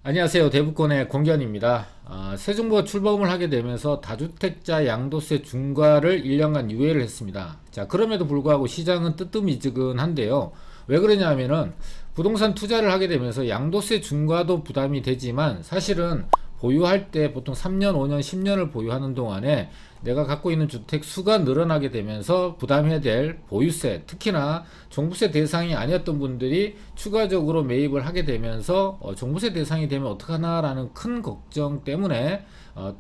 안녕하세요. 대부권의 권견입니다. 새 정부가 출범을 하게 되면서 다주택자 양도세 중과를 1년간 유예를 했습니다. 자, 그럼에도 불구하고 시장은 뜨뜻미지근한데요. 왜 그러냐 하면은 부동산 투자를 하게 되면서 양도세 중과도 부담이 되지만 사실은 보유할 때 보통 3년, 5년, 10년을 보유하는 동안에 내가 갖고 있는 주택 수가 늘어나게 되면서 부담해야 될 보유세, 특히나 종부세 대상이 아니었던 분들이 추가적으로 매입을 하게 되면서 종부세 대상이 되면 어떡하나라는 큰 걱정 때문에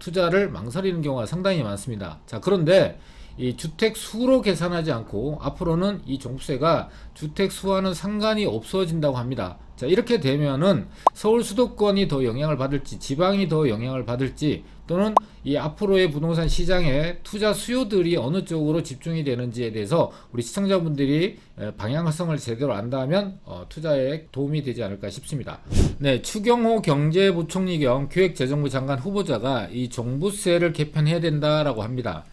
투자를 망설이는 경우가 상당히 많습니다. 자, 그런데 이 주택 수로 계산하지 않고 앞으로는 이 종부세가 주택 수와는 상관이 없어진다고 합니다. 자, 이렇게 되면은 서울 수도권이 더 영향을 받을지 지방이 더 영향을 받을지 또는 이 앞으로의 부동산 시장의 투자 수요들이 어느 쪽으로 집중이 되는지에 대해서 우리 시청자분들이 방향성을 제대로 안다면 투자에 도움이 되지 않을까 싶습니다. 네, 추경호 경제부총리 겸 기획재정부 장관 후보자가 이 종부세를 개편해야 된다라고 합니다.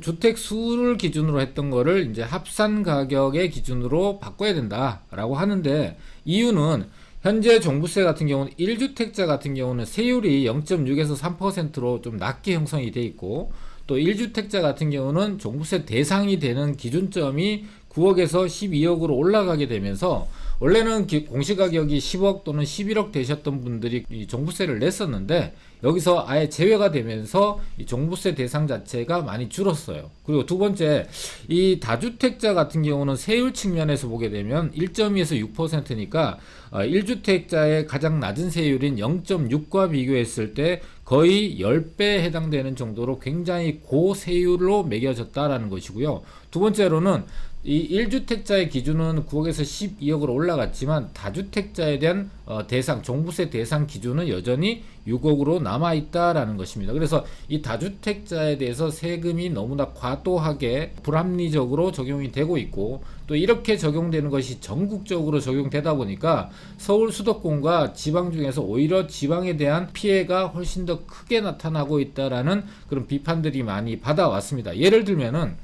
주택 수를 기준으로 했던 거를 이제 합산 가격의 기준으로 바꿔야 된다라고 하는데, 이유는 현재 종부세 같은 경우는 1주택자 같은 경우는 세율이 0.6에서 3%로 좀 낮게 형성이 돼 있고, 또 1주택자 같은 경우는 종부세 대상이 되는 기준점이 9억에서 12억으로 올라가게 되면서, 원래는 공시가격이 10억 또는 11억 되셨던 분들이 이 종부세를 냈었는데 여기서 아예 제외가 되면서 이 종부세 대상 자체가 많이 줄었어요. 그리고 두 번째, 이 다주택자 같은 경우는 세율 측면에서 보게 되면 1.2에서 6%니까 1주택자의 가장 낮은 세율인 0.6과 비교했을 때 거의 10배에 해당되는 정도로 굉장히 고세율로 매겨졌다라는 것이고요. 두 번째로는 이 1주택자의 기준은 9억에서 12억으로 올라갔지만 다주택자에 대한 대상, 종부세 대상 기준은 여전히 6억으로 남아있다라는 것입니다. 그래서 이 다주택자에 대해서 세금이 너무나 과도하게 불합리적으로 적용이 되고 있고, 또 이렇게 적용되는 것이 전국적으로 적용되다 보니까 서울 수도권과 지방 중에서 오히려 지방에 대한 피해가 훨씬 더 크게 나타나고 있다라는 그런 비판들이 많이 받아왔습니다. 예를 들면은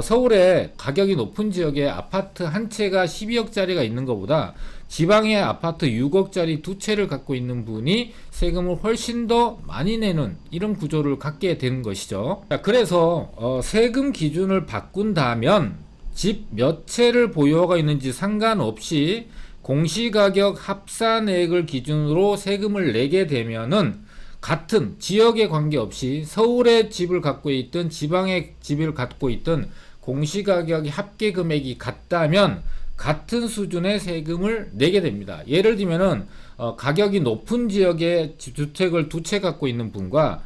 서울의 가격이 높은 지역에 아파트 한 채가 12억짜리가 있는 것보다 지방의 아파트 6억짜리 두 채를 갖고 있는 분이 세금을 훨씬 더 많이 내는 이런 구조를 갖게 되는 것이죠. 자, 그래서 세금 기준을 바꾼다면 집 몇 채를 보유하고 있는지 상관없이 공시가격 합산액을 기준으로 세금을 내게 되면은 같은 지역에 관계없이 서울의 집을 갖고 있든 지방의 집을 갖고 있든 공시가격이 합계 금액이 같다면 같은 수준의 세금을 내게 됩니다. 예를 들면은 가격이 높은 지역에 주택을 두 채 갖고 있는 분과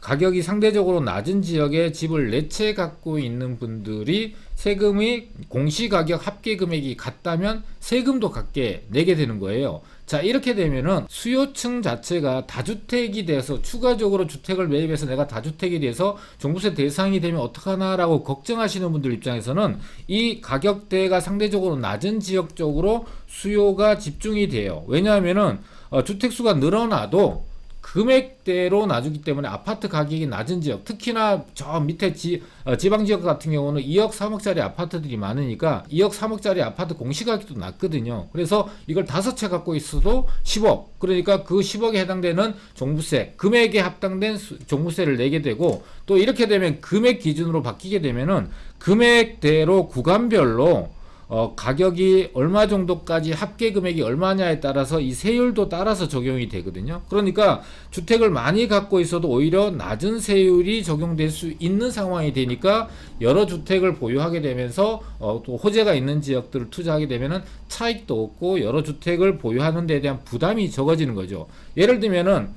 가격이 상대적으로 낮은 지역에 집을 네 채 갖고 있는 분들이 세금이 공시가격 합계 금액이 같다면 세금도 같게 내게 되는 거예요. 자, 이렇게 되면은 수요층 자체가 다주택이 돼서 추가적으로 주택을 매입해서 내가 다주택이 돼서 종부세 대상이 되면 어떡하나라고 걱정하시는 분들 입장에서는 이 가격대가 상대적으로 낮은 지역 쪽으로 수요가 집중이 돼요. 왜냐하면은 주택수가 늘어나도 금액대로 나주기 때문에 아파트 가격이 낮은 지역, 특히나 저 밑에 지방 지역 같은 경우는 2억 3억짜리 아파트들이 많으니까 2억 3억짜리 아파트 공시가격도 낮거든요. 그래서 이걸 5채 갖고 있어도 10억, 그러니까 그 10억에 해당되는 종부세 금액에 합당된 종부세를 내게 되고, 또 이렇게 되면 금액 기준으로 바뀌게 되면은 금액대로 구간별로 가격이 얼마 정도까지 합계 금액이 얼마냐에 따라서 이 세율도 따라서 적용이 되거든요. 그러니까 주택을 많이 갖고 있어도 오히려 낮은 세율이 적용될 수 있는 상황이 되니까 여러 주택을 보유하게 되면서 또 호재가 있는 지역들을 투자하게 되면은 차익도 없고 여러 주택을 보유하는 데 대한 부담이 적어지는 거죠. 예를 들면은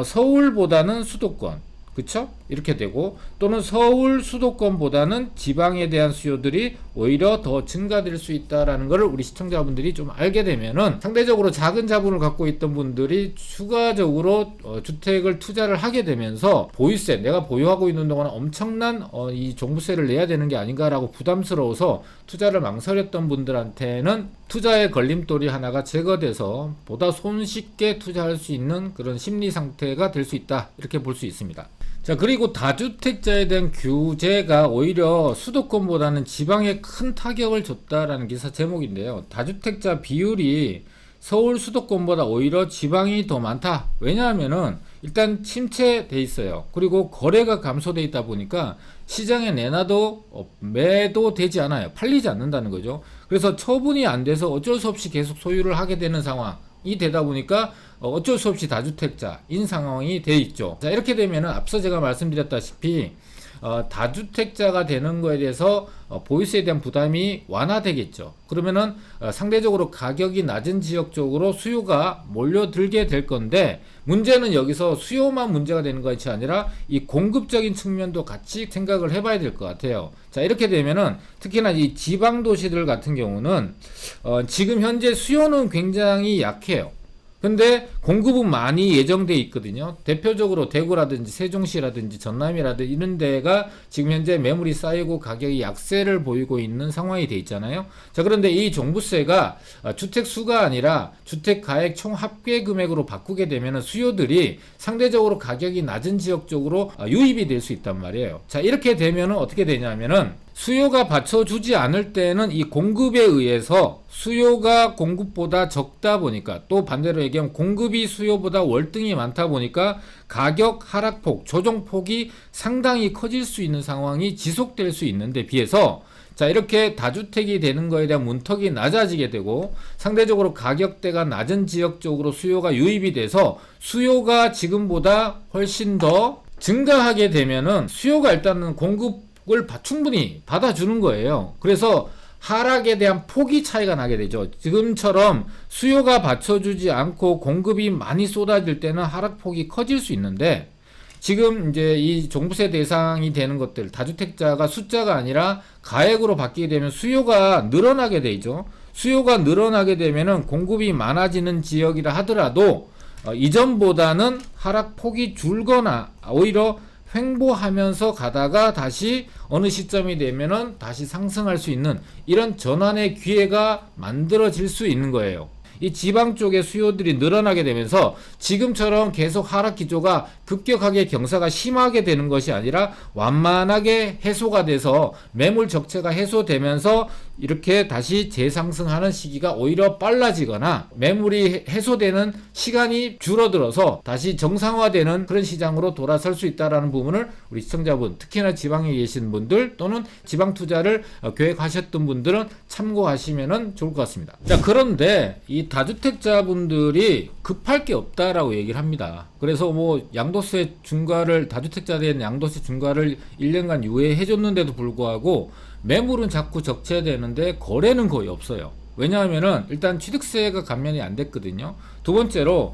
서울보다는 수도권, 그쵸? 이렇게 되고, 또는 서울 수도권보다는 지방에 대한 수요들이 오히려 더 증가될 수 있다라는 것을 우리 시청자분들이 좀 알게 되면은 상대적으로 작은 자본을 갖고 있던 분들이 추가적으로 주택을 투자를 하게 되면서 보유세, 내가 보유하고 있는 동안 엄청난 이 종부세를 내야 되는 게 아닌가라고 부담스러워서 투자를 망설였던 분들한테는 투자의 걸림돌이 하나가 제거돼서 보다 손쉽게 투자할 수 있는 그런 심리 상태가 될 수 있다, 이렇게 볼 수 있습니다. 자, 그리고 다주택자에 대한 규제가 오히려 수도권보다는 지방에 큰 타격을 줬다라는 기사 제목인데요. 다주택자 비율이 서울 수도권보다 오히려 지방이 더 많다. 왜냐하면은 일단 침체돼 있어요. 그리고 거래가 감소돼 있다 보니까 시장에 내놔도 매도되지 않아요. 팔리지 않는다는 거죠. 그래서 처분이 안 돼서 어쩔 수 없이 계속 소유를 하게 되는 상황이 되다 보니까 어쩔 수 없이 다주택자인 상황이 돼 있죠. 자, 이렇게 되면은 앞서 제가 말씀드렸다시피 다주택자가 되는 거에 대해서 보유세에 대한 부담이 완화되겠죠. 그러면은 상대적으로 가격이 낮은 지역 쪽으로 수요가 몰려들게 될 건데, 문제는 여기서 수요만 문제가 되는 것이 아니라 이 공급적인 측면도 같이 생각을 해봐야 될 것 같아요. 자, 이렇게 되면은 특히나 이 지방 도시들 같은 경우는 지금 현재 수요는 굉장히 약해요. 근데 공급은 많이 예정돼 있거든요. 대표적으로 대구라든지 세종시라든지 전남이라든지 이런 데가 지금 현재 매물이 쌓이고 가격이 약세를 보이고 있는 상황이 돼 있잖아요. 자, 그런데 이 종부세가 주택 수가 아니라 주택 가액 총 합계 금액으로 바꾸게 되면 수요들이 상대적으로 가격이 낮은 지역 쪽으로 유입이 될 수 있단 말이에요. 자, 이렇게 되면 어떻게 되냐면은 수요가 받쳐주지 않을 때는 이 공급에 의해서 수요가 공급보다 적다 보니까, 또 반대로 얘기하면 공급이 수요보다 월등히 많다 보니까 가격 하락폭, 조정폭이 상당히 커질 수 있는 상황이 지속될 수 있는데 비해서, 자, 이렇게 다주택이 되는 거에 대한 문턱이 낮아지게 되고 상대적으로 가격대가 낮은 지역 쪽으로 수요가 유입이 돼서 수요가 지금보다 훨씬 더 증가하게 되면은 수요가 일단은 공급을 충분히 받아주는 거예요. 그래서 하락에 대한 폭이 차이가 나게 되죠. 지금처럼 수요가 받쳐주지 않고 공급이 많이 쏟아질 때는 하락폭이 커질 수 있는데, 지금 이제 이 종부세 대상이 되는 것들, 다주택자가 숫자가 아니라 가액으로 바뀌게 되면 수요가 늘어나게 되죠. 수요가 늘어나게 되면은 공급이 많아지는 지역이라 하더라도 이전보다는 하락폭이 줄거나 오히려 횡보하면서 가다가 다시 어느 시점이 되면은 다시 상승할 수 있는 이런 전환의 기회가 만들어질 수 있는 거예요. 이 지방 쪽의 수요들이 늘어나게 되면서 지금처럼 계속 하락 기조가 급격하게 경사가 심하게 되는 것이 아니라 완만하게 해소가 돼서 매물 적체가 해소되면서 이렇게 다시 재상승하는 시기가 오히려 빨라지거나 매물이 해소되는 시간이 줄어들어서 다시 정상화되는 그런 시장으로 돌아설 수 있다는 부분을 우리 시청자분, 특히나 지방에 계신 분들 또는 지방 투자를 계획하셨던 분들은 참고하시면 좋을 것 같습니다. 자, 그런데 이 다주택자분들이 급할 게 없다라고 얘기를 합니다. 그래서 뭐 양도세 중과를, 다주택자에 대한 양도세 중과를 1년간 유예해 줬는데도 불구하고 매물은 자꾸 적체되는데 거래는 거의 없어요. 왜냐하면은 일단 취득세가 감면이 안 됐거든요. 두 번째로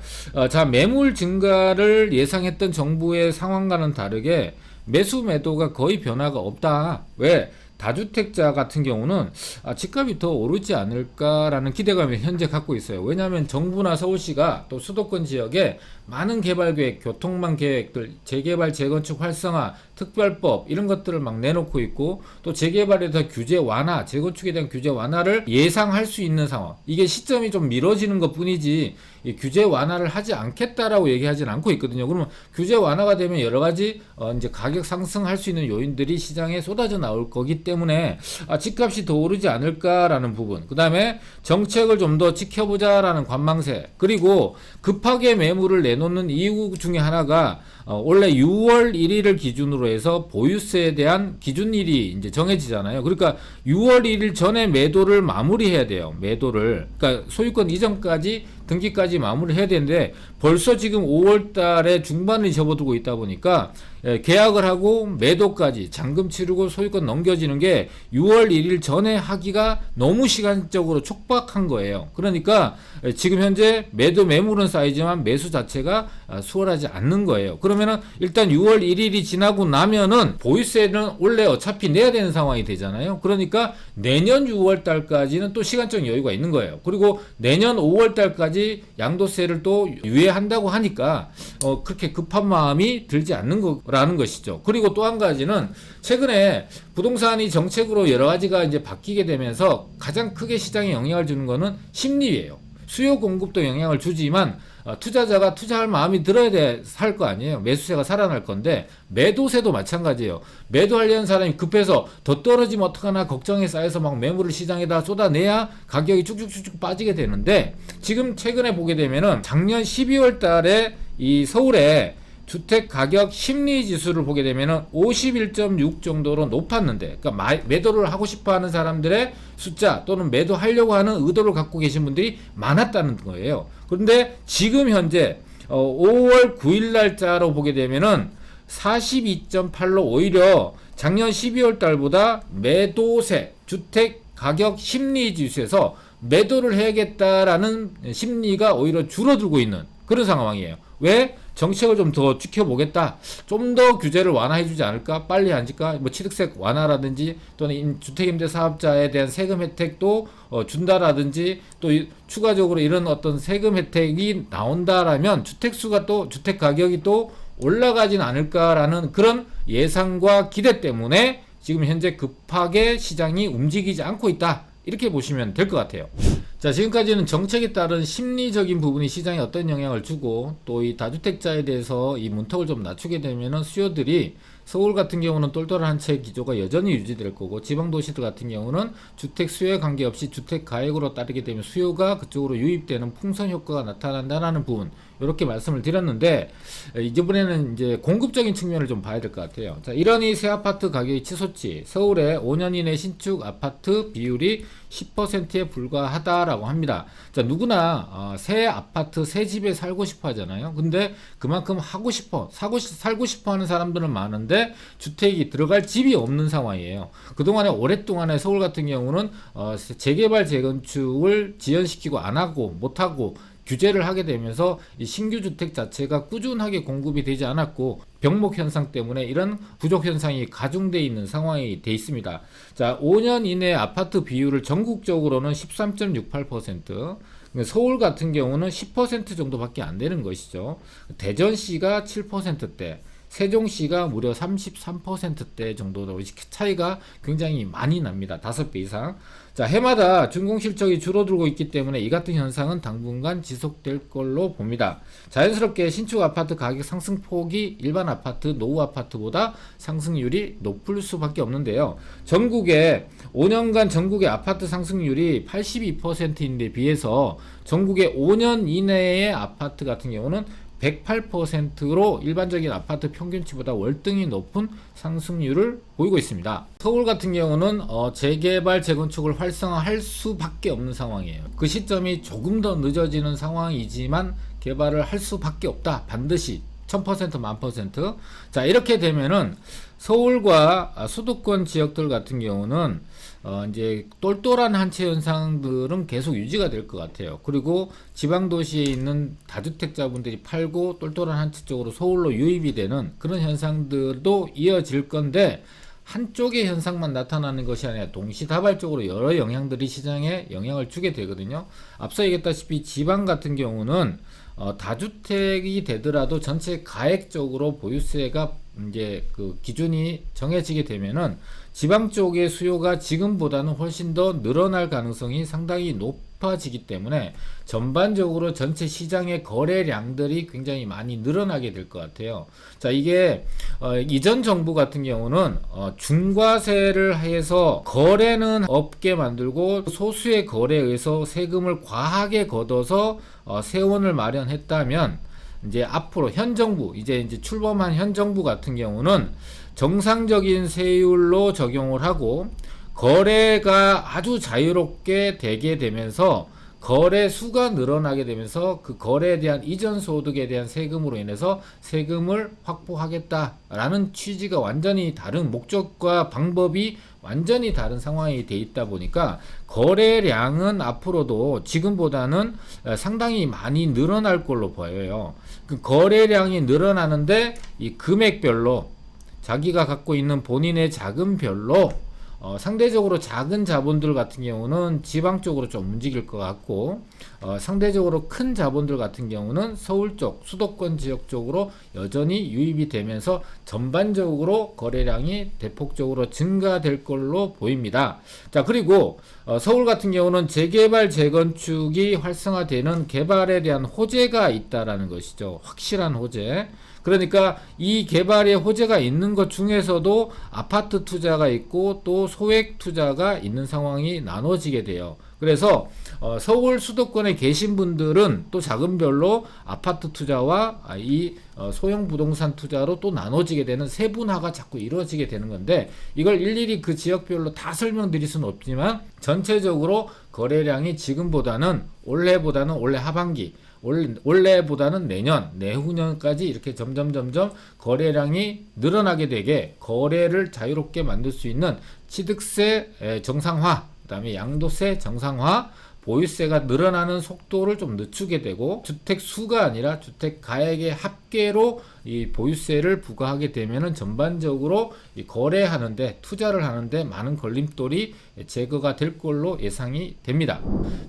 자, 매물 증가를 예상했던 정부의 상황과는 다르게 매수 매도가 거의 변화가 없다. 왜? 다주택자 같은 경우는 집값이 더 오르지 않을까라는 기대감을 현재 갖고 있어요. 왜냐하면 정부나 서울시가 또 수도권 지역에 많은 개발 계획, 교통망 계획들, 재개발, 재건축 활성화, 특별법 이런 것들을 막 내놓고 있고, 또 재개발에 대한 규제 완화, 재건축에 대한 규제 완화를 예상할 수 있는 상황. 이게 시점이 좀 미뤄지는 것 뿐이지 이 규제 완화를 하지 않겠다라고 얘기하진 않고 있거든요. 그러면 규제 완화가 되면 여러 가지 이제 가격 상승할 수 있는 요인들이 시장에 쏟아져 나올 거기 때문에 집값이 더 오르지 않을까라는 부분. 그 다음에 정책을 좀 더 지켜보자라는 관망세. 그리고 급하게 매물을 내놓는 이유 중에 하나가 원래 6월 1일을 기준으로 해서 보유세에 대한 기준일이 이제 정해지잖아요. 그러니까 6월 1일 전에 매도를 마무리해야 돼요. 매도를. 그러니까 소유권 이전까지 등기까지 마무리해야 되는데 벌써 지금 5월 달에 중반을 접어들고 있다 보니까 계약을 하고 매도까지 잔금 치르고 소유권 넘겨지는 게 6월 1일 전에 하기가 너무 시간적으로 촉박한 거예요. 그러니까 지금 현재 매물은 쌓이지만 매수 자체가 수월하지 않는 거예요. 그러면은 일단 6월 1일이 지나고 나면은 보유세는 원래 어차피 내야 되는 상황이 되잖아요. 그러니까 내년 6월 달까지는 또 시간적 여유가 있는 거예요. 그리고 내년 5월 달까지 양도세를 또 유예한다고 하니까 그렇게 급한 마음이 들지 않는 거라는 것이죠. 그리고 또 한 가지는 최근에 부동산이 정책으로 여러 가지가 이제 바뀌게 되면서 가장 크게 시장에 영향을 주는 거는 심리예요. 수요 공급도 영향을 주지만 투자자가 투자할 마음이 들어야 살 거 아니에요. 매수세가 살아날 건데 매도세도 마찬가지예요. 매도하려는 사람이 급해서 더 떨어지면 어떡하나 걱정에 쌓여서 막 매물을 시장에다 쏟아내야 가격이 쭉쭉쭉쭉 빠지게 되는데, 지금 최근에 보게 되면은 작년 12월 달에 이 서울에 주택 가격 심리 지수를 보게 되면은 51.6 정도로 높았는데, 그러니까 매도를 하고 싶어 하는 사람들의 숫자 또는 매도하려고 하는 의도를 갖고 계신 분들이 많았다는 거예요. 그런데 지금 현재 5월 9일 날짜로 보게 되면은 42.8로 오히려 작년 12월 달보다 매도세, 주택 가격 심리 지수에서 매도를 해야겠다라는 심리가 오히려 줄어들고 있는 그런 상황이에요. 왜? 정책을 좀 더 지켜보겠다. 좀 더 규제를 완화해주지 않을까? 빨리 앉을까? 뭐 취득세 완화라든지 또는 주택임대 사업자에 대한 세금 혜택도 준다라든지 또 추가적으로 이런 어떤 세금 혜택이 나온다라면 주택수가 또 주택 가격이 또 올라가진 않을까라는 그런 예상과 기대 때문에 지금 현재 급하게 시장이 움직이지 않고 있다. 이렇게 보시면 될 것 같아요. 자, 지금까지는 정책에 따른 심리적인 부분이 시장에 어떤 영향을 주고 또 이 다주택자에 대해서 이 문턱을 좀 낮추게 되면은 수요들이 서울 같은 경우는 똘똘한 한 채 기조가 여전히 유지될 거고, 지방 도시들 같은 경우는 주택 수요에 관계없이 주택 가액으로 따르게 되면 수요가 그쪽으로 유입되는 풍선 효과가 나타난다라는 부분, 이렇게 말씀을 드렸는데, 이번에는 이제 공급적인 측면을 좀 봐야 될 것 같아요. 자, 이러니 새 아파트 가격이 치솟지, 서울의 5년 이내 신축 아파트 비율이 10%에 불과하다라고 합니다. 자, 누구나 새 아파트, 새 집에 살고 싶어 하잖아요. 근데 그만큼 살고 싶어 하는 사람들은 많은데 주택이 들어갈 집이 없는 상황이에요. 그동안에 오랫동안에 서울 같은 경우는 재개발 재건축을 지연시키고 안 하고 못 하고 규제를 하게 되면서 이 신규 주택 자체가 꾸준하게 공급이 되지 않았고, 병목 현상 때문에 이런 부족 현상이 가중되어 있는 상황이 돼 있습니다. 자, 5년 이내 아파트 비율을 전국적으로는 13.68%, 서울 같은 경우는 10% 정도밖에 안 되는 것이죠. 대전시가 7%대, 세종시가 무려 33%대 정도로 차이가 굉장히 많이 납니다. 5배 이상. 자, 해마다 준공실적이 줄어들고 있기 때문에 이 같은 현상은 당분간 지속될 걸로 봅니다. 자연스럽게 신축 아파트 가격 상승폭이 일반 아파트, 노후 아파트보다 상승률이 높을 수밖에 없는데요. 전국에 5년간 전국의 아파트 상승률이 82%인데 비해서 전국의 5년 이내의 아파트 같은 경우는 108%로 일반적인 아파트 평균치보다 월등히 높은 상승률을 보이고 있습니다. 서울 같은 경우는 재개발 재건축을 활성화할 수밖에 없는 상황이에요. 그 시점이 조금 더 늦어지는 상황이지만 개발을 할 수밖에 없다. 반드시 1000% 1000%. 자, 이렇게 되면은 서울과 수도권 지역들 같은 경우는 이제 똘똘한 한 채 현상들은 계속 유지가 될 것 같아요. 그리고 지방 도시에 있는 다주택자분들이 팔고 똘똘한 한 채 쪽으로 서울로 유입이 되는 그런 현상들도 이어질 건데, 한쪽의 현상만 나타나는 것이 아니라 동시다발적으로 여러 영향들이 시장에 영향을 주게 되거든요. 앞서 얘기했다시피 지방 같은 경우는 다주택이 되더라도 전체 가액적으로 보유세가 이제 그 기준이 정해지게 되면은 지방 쪽의 수요가 지금보다는 훨씬 더 늘어날 가능성이 상당히 높아지기 때문에 전반적으로 전체 시장의 거래량들이 굉장히 많이 늘어나게 될 것 같아요. 자, 이게 이전 정부 같은 경우는 중과세를 해서 거래는 없게 만들고 소수의 거래에 의해서 세금을 과하게 걷어서 세원을 마련했다면, 이제 앞으로 현 정부, 이제 출범한 현 정부 같은 경우는 정상적인 세율로 적용을 하고 거래가 아주 자유롭게 되게 되면서 거래 수가 늘어나게 되면서 그 거래에 대한 이전 소득에 대한 세금으로 인해서 세금을 확보하겠다라는 취지가 완전히 다른, 목적과 방법이 완전히 다른 상황이 돼 있다 보니까 거래량은 앞으로도 지금보다는 상당히 많이 늘어날 걸로 보여요. 그 거래량이 늘어나는데 이 금액별로 자기가 갖고 있는 본인의 자금별로 상대적으로 작은 자본들 같은 경우는 지방 쪽으로 좀 움직일 것 같고, 상대적으로 큰 자본들 같은 경우는 서울 쪽, 수도권 지역 쪽으로 여전히 유입이 되면서 전반적으로 거래량이 대폭적으로 증가될 걸로 보입니다. 자, 그리고 서울 같은 경우는 재개발, 재건축이 활성화되는 개발에 대한 호재가 있다라는 것이죠. 확실한 호재. 그러니까 이 개발에 호재가 있는 것 중에서도 아파트 투자가 있고 또 소액 투자가 있는 상황이 나눠지게 돼요. 그래서 서울 수도권에 계신 분들은 또 자금별로 아파트 투자와 이 소형 부동산 투자로 또 나눠지게 되는 세분화가 자꾸 이루어지게 되는 건데, 이걸 일일이 그 지역별로 다 설명드릴 수는 없지만 전체적으로 거래량이 지금보다는 올해보다는 올해 하반기, 올해보다는 내년, 내후년까지 이렇게 점점 거래량이 늘어나게 되게 거래를 자유롭게 만들 수 있는 취득세 정상화, 그 다음에 양도세 정상화, 보유세가 늘어나는 속도를 좀 늦추게 되고, 주택 수가 아니라 주택 가액의 합계로 이 보유세를 부과하게 되면은 전반적으로 이 거래하는데, 투자를 하는데 많은 걸림돌이 제거가 될 걸로 예상이 됩니다.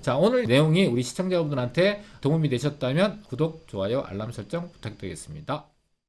자, 오늘 내용이 우리 시청자분들한테 도움이 되셨다면 구독, 좋아요, 알람 설정 부탁드리겠습니다.